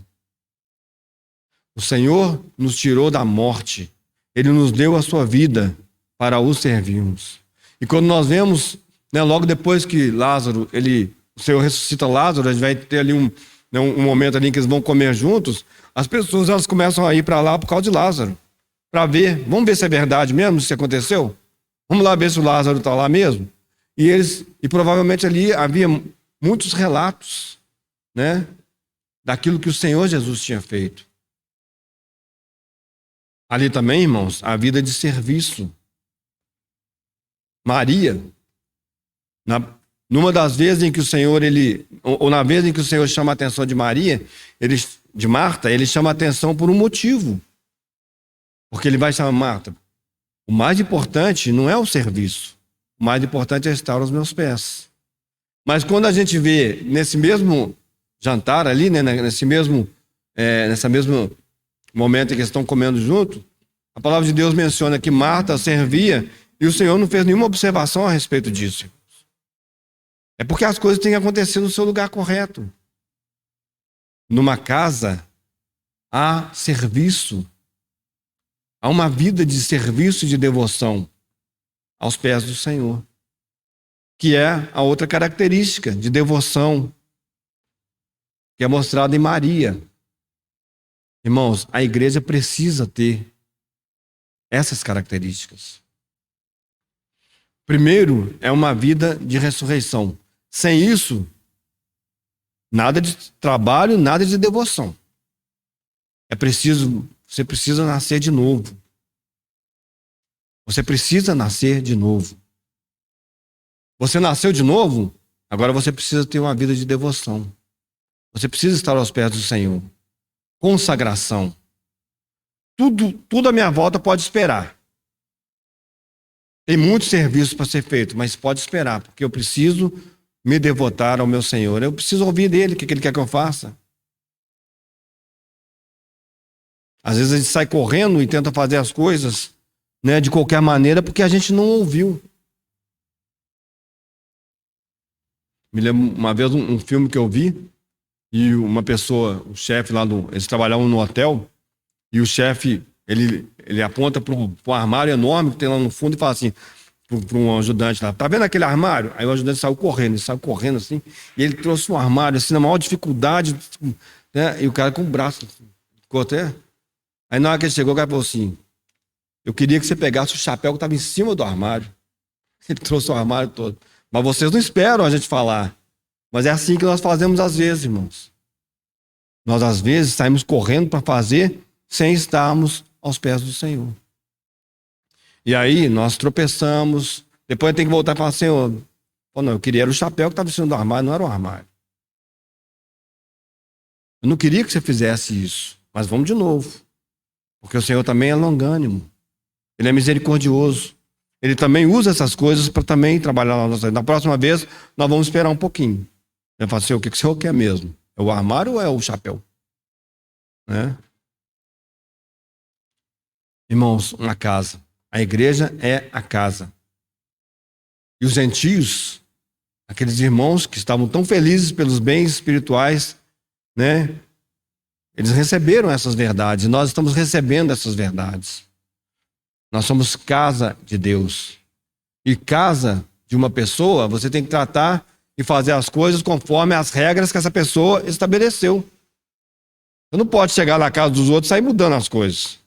O Senhor nos tirou da morte. Ele nos deu a sua vida para o servirmos. E quando nós vemos, né, logo depois que Lázaro, o Senhor ressuscita Lázaro, a gente vai ter ali um momento ali em que eles vão comer juntos, as pessoas elas começam a ir para lá por causa de Lázaro. Para ver, vamos ver se é verdade mesmo, se aconteceu? Vamos lá ver se o Lázaro está lá mesmo? E provavelmente ali havia muitos relatos, né, daquilo que o Senhor Jesus tinha feito. Ali também, irmãos, a vida de serviço. Maria, numa das vezes em que o Senhor, ou na vez em que o Senhor chama a atenção de de Marta, ele chama a atenção por um motivo. Porque ele vai chamar Marta. O mais importante não é o serviço. O mais importante é estar aos meus pés. Mas quando a gente vê nesse mesmo jantar ali, né, nesse mesmo momento em que eles estão comendo junto, a palavra de Deus menciona que Marta servia e o Senhor não fez nenhuma observação a respeito disso. É porque as coisas têm que acontecer no seu lugar correto. Numa casa há serviço. Há uma vida de serviço e de devoção aos pés do Senhor, que é a outra característica de devoção que é mostrada em Maria. Irmãos, a igreja precisa ter essas características. Primeiro, é uma vida de ressurreição. Sem isso, nada de trabalho, nada de devoção. Você precisa nascer de novo. Você precisa nascer de novo. Você nasceu de novo, agora você precisa ter uma vida de devoção. Você precisa estar aos pés do Senhor. Consagração. Tudo à minha volta pode esperar. Tem muitos serviços para ser feito, mas pode esperar, porque eu preciso me devotar ao meu Senhor. Eu preciso ouvir dele o que ele quer que eu faça. Às vezes a gente sai correndo e tenta fazer as coisas, né, de qualquer maneira, porque a gente não ouviu. Me lembro uma vez um filme que eu vi, e uma pessoa, o chefe lá, eles trabalhavam no hotel, e o chefe, ele aponta para um armário enorme que tem lá no fundo e fala assim, para um ajudante lá, tá vendo aquele armário? Aí o ajudante saiu correndo assim, e ele trouxe um armário assim, na maior dificuldade, né, e o cara com o braço, ficou até... Aí na hora que ele chegou, o cara falou assim, eu queria que você pegasse o chapéu que estava em cima do armário. Ele trouxe o armário todo. Mas vocês não esperam a gente falar. Mas é assim que nós fazemos às vezes, irmãos. Nós às vezes saímos correndo para fazer sem estarmos aos pés do Senhor. E aí nós tropeçamos. Depois tem que voltar e falar, Senhor, não, eu queria era o chapéu que estava em cima do armário, não era o armário. Eu não queria que você fizesse isso. Mas vamos de novo. Porque o Senhor também é longânimo. Ele é misericordioso. Ele também usa essas coisas para também trabalhar na nossa vida. Na próxima vez, nós vamos esperar um pouquinho. Ele fala assim, o que o Senhor quer mesmo? É o armário ou é o chapéu? Né? Irmãos, uma casa. A igreja é a casa. E os gentios, aqueles irmãos que estavam tão felizes pelos bens espirituais, né? Eles receberam essas verdades. E nós estamos recebendo essas verdades. Nós somos casa de Deus. E casa de uma pessoa, você tem que tratar e fazer as coisas conforme as regras que essa pessoa estabeleceu. Você não pode chegar na casa dos outros e sair mudando as coisas.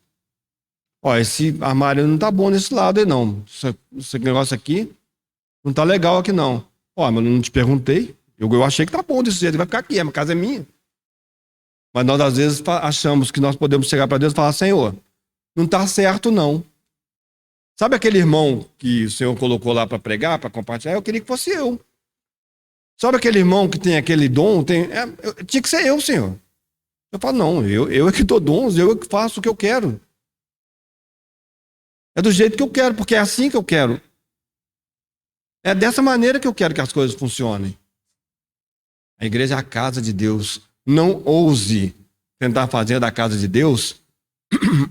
Ó, esse armário não tá bom nesse lado aí não. Esse negócio aqui não tá legal aqui não. Ó, mas eu não te perguntei. Eu achei que tá bom desse jeito, vai ficar aqui, a casa é minha. Mas nós às vezes achamos que nós podemos chegar para Deus e falar, Senhor, não tá certo não. Sabe aquele irmão que o Senhor colocou lá para pregar, para compartilhar? Eu queria que fosse eu. Sabe aquele irmão que tem aquele dom? Tinha que ser eu, Senhor. Eu falo, não, eu é que dou dons, eu é que faço o que eu quero. É do jeito que eu quero, porque é assim que eu quero. É dessa maneira que eu quero que as coisas funcionem. A igreja é a casa de Deus. Não ouse tentar fazer da casa de Deus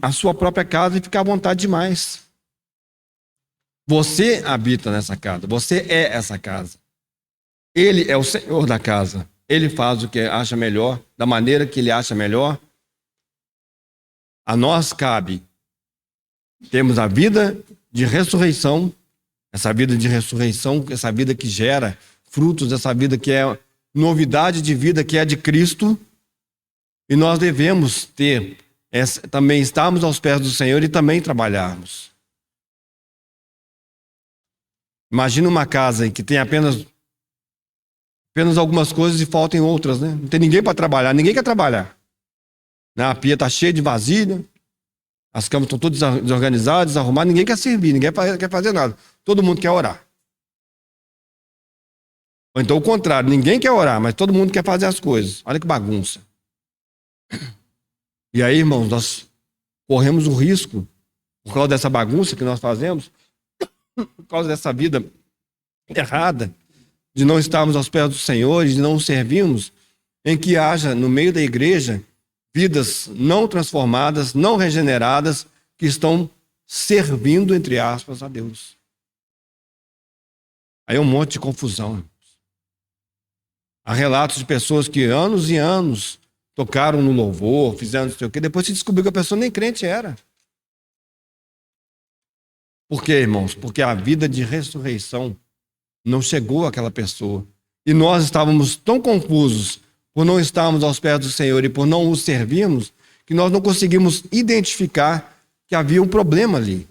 a sua própria casa e ficar à vontade demais. Você habita nessa casa, você é essa casa. Ele é o Senhor da casa. Ele faz o que acha melhor, da maneira que ele acha melhor. A nós cabe termos a vida de ressurreição, essa vida de ressurreição, essa vida que gera frutos, essa vida que é novidade de vida, que é de Cristo. E nós devemos também estarmos aos pés do Senhor e também trabalharmos. Imagina uma casa em que tem apenas algumas coisas e faltem outras, né? Não tem ninguém para trabalhar, ninguém quer trabalhar. A pia está cheia de vasilha, as camas estão todas desorganizadas, desarrumadas, ninguém quer servir, ninguém quer fazer nada. Todo mundo quer orar. Ou então o contrário, ninguém quer orar, mas todo mundo quer fazer as coisas. Olha que bagunça. E aí, irmãos, nós corremos o risco, por causa dessa bagunça que nós fazemos, por causa dessa vida errada, de não estarmos aos pés do Senhor, de não servirmos, em que haja no meio da igreja vidas não transformadas, não regeneradas, que estão servindo, entre aspas, a Deus. Aí é um monte de confusão. Há relatos de pessoas que anos e anos tocaram no louvor, fizeram não sei o quê, depois se descobriu que a pessoa nem crente era. Por quê, irmãos? Porque a vida de ressurreição não chegou àquela pessoa. E nós estávamos tão confusos por não estarmos aos pés do Senhor e por não o servirmos, que nós não conseguimos identificar que havia um problema ali.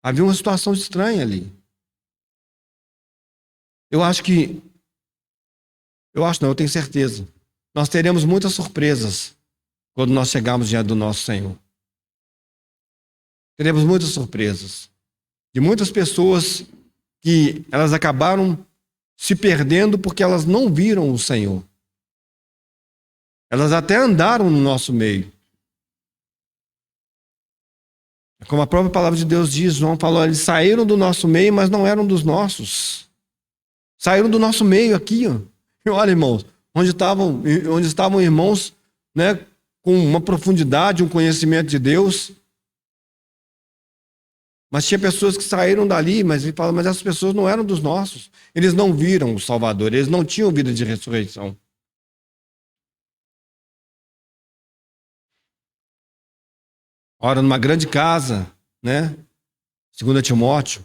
Havia uma situação estranha ali. Eu tenho certeza. Nós teremos muitas surpresas quando nós chegarmos diante do nosso Senhor. Teremos muitas surpresas. De muitas pessoas que elas acabaram se perdendo porque elas não viram o Senhor. Elas até andaram no nosso meio. Como a própria palavra de Deus diz, João falou, eles saíram do nosso meio, mas não eram dos nossos. Saíram do nosso meio aqui, ó. E olha, irmãos, onde estavam irmãos, né, com uma profundidade, um conhecimento de Deus. Mas tinha pessoas que saíram dali, mas ele fala, mas essas pessoas não eram dos nossos. Eles não viram o Salvador, eles não tinham vida de ressurreição. Ora, numa grande casa, né? 2 Timóteo,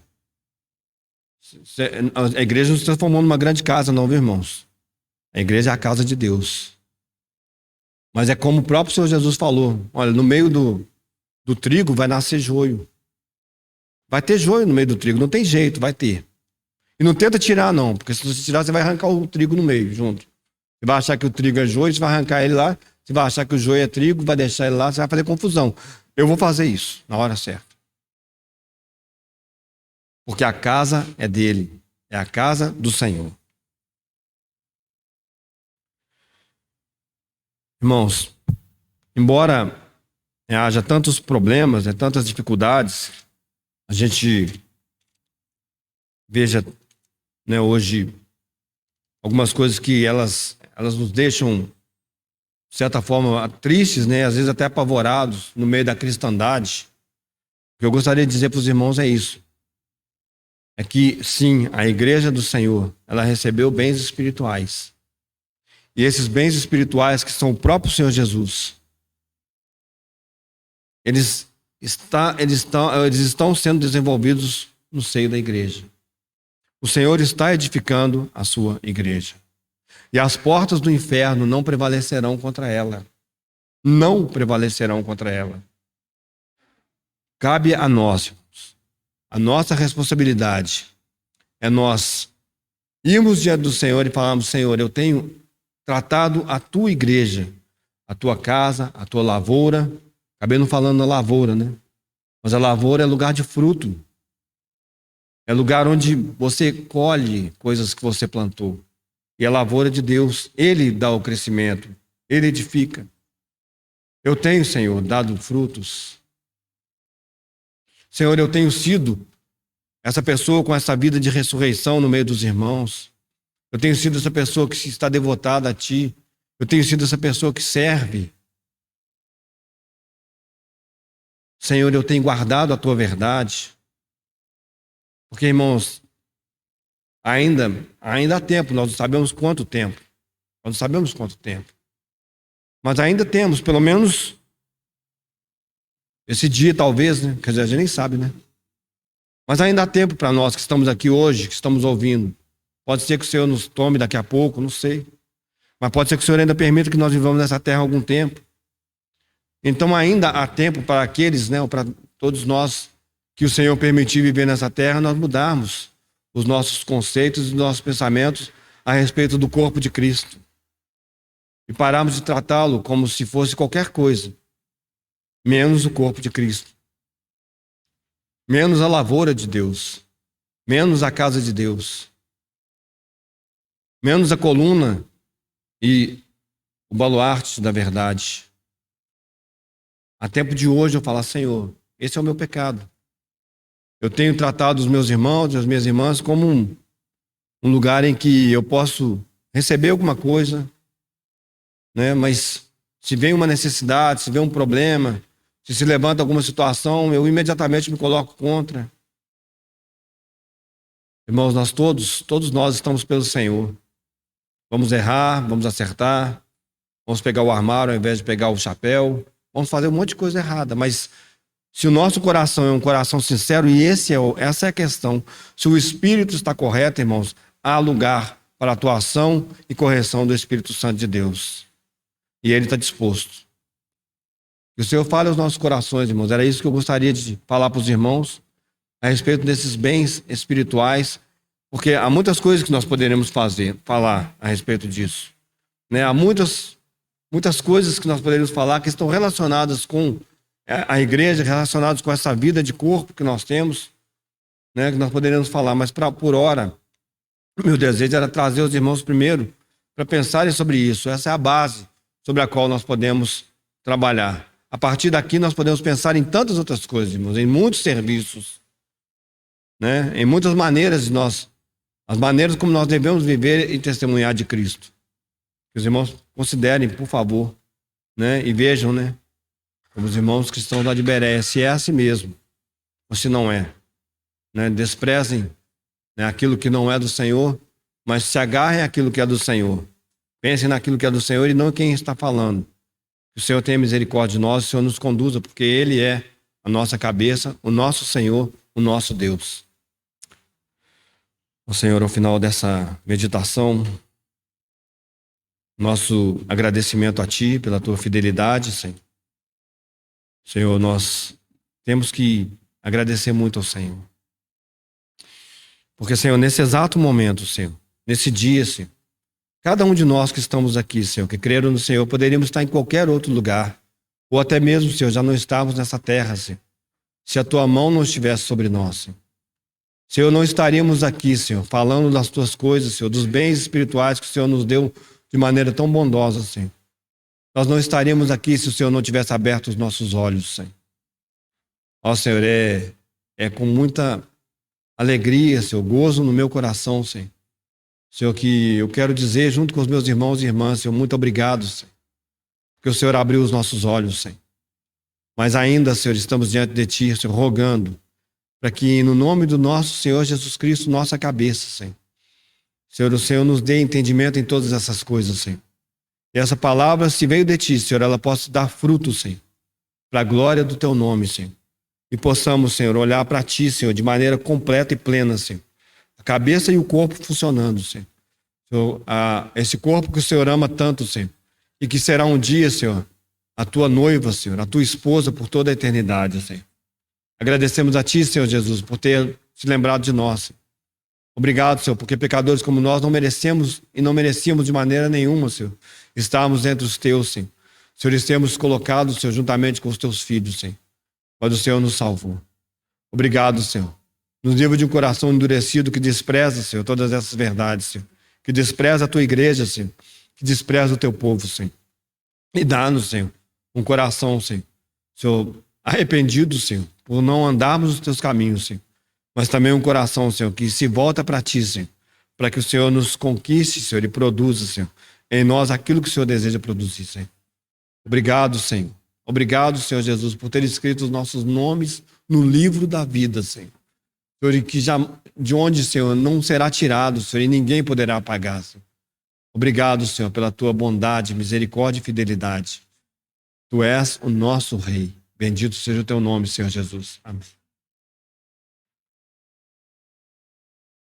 a igreja não se transformou numa grande casa, não, viu, irmãos? A igreja é a casa de Deus. Mas é como o próprio Senhor Jesus falou: olha, no meio do trigo vai nascer joio. Vai ter joio no meio do trigo, não tem jeito, vai ter. E não tenta tirar, não, porque se você tirar, você vai arrancar o trigo no meio, junto. Você vai achar que o trigo é joio, você vai arrancar ele lá. Você vai achar que o joio é trigo, vai deixar ele lá, você vai fazer confusão. Eu vou fazer isso na hora certa. Porque a casa é dele, é a casa do Senhor. Irmãos, embora haja tantos problemas, tantas dificuldades, a gente veja, né, hoje algumas coisas que elas nos deixam, de certa forma, tristes, né, às vezes até apavorados no meio da cristandade. O que eu gostaria de dizer para os irmãos é isso. É que, sim, a igreja do Senhor, ela recebeu bens espirituais. E esses bens espirituais, que são o próprio Senhor Jesus, eles estão sendo desenvolvidos no seio da igreja. O Senhor está edificando a sua igreja. E as portas do inferno não prevalecerão contra ela. Não prevalecerão contra ela. Cabe a nós, a nossa responsabilidade é nós irmos diante do Senhor e falarmos: Senhor, eu tenho tratado a tua igreja, a tua casa, a tua lavoura. Acabei não falando da lavoura, né? Mas a lavoura é lugar de fruto. É lugar onde você colhe coisas que você plantou. E a lavoura de Deus, Ele dá o crescimento, Ele edifica. Eu tenho, Senhor, dado frutos. Senhor, eu tenho sido essa pessoa com essa vida de ressurreição no meio dos irmãos. Eu tenho sido essa pessoa que está devotada a Ti. Eu tenho sido essa pessoa que serve. Senhor, eu tenho guardado a Tua verdade. Porque, irmãos, ainda há tempo, nós não sabemos quanto tempo. Nós não sabemos quanto tempo. Mas ainda temos, pelo menos, esse dia, talvez, né? Quer dizer, a gente nem sabe, né? Mas ainda há tempo para nós que estamos aqui hoje, que estamos ouvindo. Pode ser que o Senhor nos tome daqui a pouco, não sei. Mas pode ser que o Senhor ainda permita que nós vivamos nessa terra algum tempo. Então ainda há tempo para aqueles, né, ou para todos nós, que o Senhor permitir viver nessa terra, nós mudarmos os nossos conceitos e os nossos pensamentos a respeito do corpo de Cristo. E pararmos de tratá-lo como se fosse qualquer coisa, menos o corpo de Cristo. Menos a lavoura de Deus. Menos a casa de Deus. Menos a coluna e o baluarte da verdade. A tempo de hoje eu falar: Senhor, esse é o meu pecado. Eu tenho tratado os meus irmãos e as minhas irmãs como um lugar em que eu posso receber alguma coisa, né? Mas se vem uma necessidade, se vem um problema, se levanta alguma situação, eu imediatamente me coloco contra. Irmãos, todos nós estamos pelo Senhor. Vamos errar, vamos acertar, vamos pegar o armário ao invés de pegar o chapéu, vamos fazer um monte de coisa errada, mas se o nosso coração é um coração sincero, e essa é a questão, se o Espírito está correto, irmãos, há lugar para a atuação e correção do Espírito Santo de Deus. E Ele está disposto. Que o Senhor fale aos nossos corações, irmãos. Era isso que eu gostaria de falar para os irmãos a respeito desses bens espirituais, porque há muitas coisas que nós poderemos falar a respeito disso, né? Há muitas coisas que nós poderíamos falar que estão relacionadas com a igreja, relacionadas com essa vida de corpo que nós temos, né? Que nós poderíamos falar, mas por hora, meu desejo era trazer os irmãos primeiro para pensarem sobre isso. Essa é a base sobre a qual nós podemos trabalhar. A partir daqui nós podemos pensar em tantas outras coisas, irmãos, em muitos serviços, né? Em muitas maneiras as maneiras como nós devemos viver e testemunhar de Cristo. Que os irmãos considerem, por favor, né? E vejam, né? Como os irmãos cristãos lá de Bereia, se é assim mesmo, ou se não é, né? Desprezem, né, aquilo que não é do Senhor, mas se agarrem àquilo que é do Senhor. Pensem naquilo que é do Senhor e não em quem está falando. Que o Senhor tenha misericórdia de nós, o Senhor nos conduza, porque Ele é a nossa cabeça, o nosso Senhor, o nosso Deus. O Senhor, ao final dessa meditação, nosso agradecimento a Ti pela Tua fidelidade, Senhor. Senhor, nós temos que agradecer muito ao Senhor. Porque, Senhor, nesse exato momento, Senhor, nesse dia, Senhor, cada um de nós que estamos aqui, Senhor, que creram no Senhor, poderíamos estar em qualquer outro lugar, ou até mesmo, Senhor, já não estávamos nessa terra, Senhor, se a Tua mão não estivesse sobre nós, Senhor. Senhor, não estaríamos aqui, Senhor, falando das Tuas coisas, Senhor, dos bens espirituais que o Senhor nos deu de maneira tão bondosa, Senhor. Nós não estaríamos aqui se o Senhor não tivesse aberto os nossos olhos, Senhor. Ó, Senhor, é com muita alegria, Senhor, gozo no meu coração, Senhor. Senhor, que eu quero dizer junto com os meus irmãos e irmãs, Senhor, muito obrigado, Senhor, porque o Senhor abriu os nossos olhos, Senhor. Mas ainda, Senhor, estamos diante de Ti, Senhor, rogando para que no nome do nosso Senhor Jesus Cristo, nossa cabeça, Senhor. Senhor, o Senhor nos dê entendimento em todas essas coisas, Senhor. E essa palavra, se veio de Ti, Senhor, ela possa dar fruto, Senhor, para a glória do Teu nome, Senhor. E possamos, Senhor, olhar para Ti, Senhor, de maneira completa e plena, Senhor. A cabeça e o corpo funcionando, Senhor. Senhor, esse corpo que o Senhor ama tanto, Senhor. E que será um dia, Senhor, a Tua noiva, Senhor, a Tua esposa por toda a eternidade, Senhor. Agradecemos a Ti, Senhor Jesus, por ter se lembrado de nós, Senhor. Obrigado, Senhor, porque pecadores como nós não merecemos e não merecíamos de maneira nenhuma, Senhor, estarmos entre os Teus, Senhor. Senhor, estamos colocados, Senhor, juntamente com os Teus filhos, Senhor. Mas o Senhor nos salvou. Obrigado, Senhor. Nos livra de um coração endurecido que despreza, Senhor, todas essas verdades, Senhor. Que despreza a Tua igreja, Senhor. Que despreza o Teu povo, Senhor. E dá-nos, Senhor, um coração, Senhor. Senhor, arrependido, Senhor, por não andarmos nos Teus caminhos, Senhor. Mas também um coração, Senhor, que se volta para Ti, Senhor. Para que o Senhor nos conquiste, Senhor, e produza, Senhor, em nós aquilo que o Senhor deseja produzir, Senhor. Obrigado, Senhor. Obrigado, Senhor Jesus, por ter escrito os nossos nomes no livro da vida, Senhor. Senhor, e que já de onde, Senhor, não será tirado, Senhor, e ninguém poderá apagar, Senhor. Obrigado, Senhor, pela Tua bondade, misericórdia e fidelidade. Tu és o nosso Rei. Bendito seja o Teu nome, Senhor Jesus. Amém.